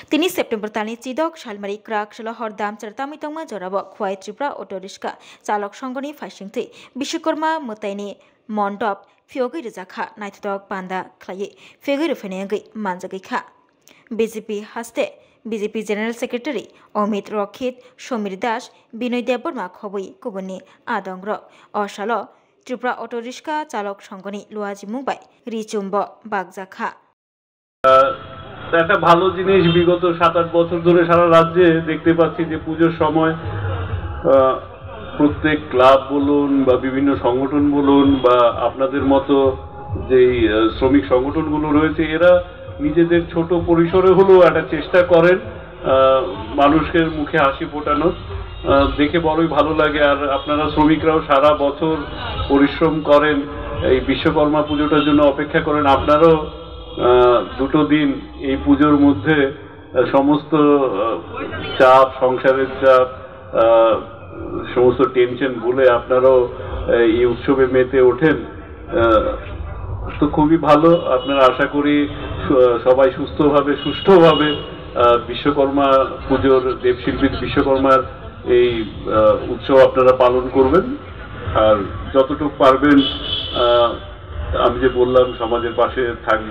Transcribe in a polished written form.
তিনি সেপ্টেম্বর তানি চিদক শালমারি ক্রাক সলহর দাম চারতামি তংমা জরাব Khowai Tripura auto rickshaw চালক সংঘনি ফাইसिंथै বিশ্বকর্মা মোতাইনি মণ্ডপ ফিওগै রজাखा नायथदक बान्दा ख्लायै फेगै रफैनायगै मानजागैखा बीजेपी हास्ते BJP general secretary Amit Rakshit Samir Das Binoy Debbarma खबै गुबुननि आदंग्रक अशाल त्रिपुरा अटो रिक्सा चालक संघनि लुआजि मुंबाई रिचुम्ब बागजाखा একটা ভালো জিনিস বিগত 7-8 বছর ধরে সারা রাজ্যে দেখতে পাচ্ছি যে পূজোর সময় প্রত্যেক ক্লাব বলুন বা বিভিন্ন সংগঠন বলুন বা আপনাদের মতো যেই শ্রমিক সংগঠনগুলো রয়েছে এরা নিজেদের ছোট পরিসরে হলেও একটা চেষ্টা করেন মানুষের মুখে হাসি ফোটানোর। দেখে বড়ই ভালো লাগে। আর আপনারা শ্রমিকরাও সারা বছর পরিশ্রম করেন, এই বিশ্বকর্মা পুজোটার জন্য অপেক্ষা করেন। আপনারাও দুটো দিন এই পুজোর মধ্যে সমস্ত চাপ, সংসারের চাপ, সমস্ত টেনশন ভুলে আপনারাও এই উৎসবে মেতে ওঠেন, তো খুবই ভালো। আপনারা আশা করি সবাই সুস্থভাবে সুষ্ঠুভাবে বিশ্বকর্মা পুজোর দেবশিল্পী বিশ্বকর্মার এই উৎসব আপনারা পালন করবেন। আর যতটুকু পারবেন আমি যে বললাম সমাজের পাশে থাকবে।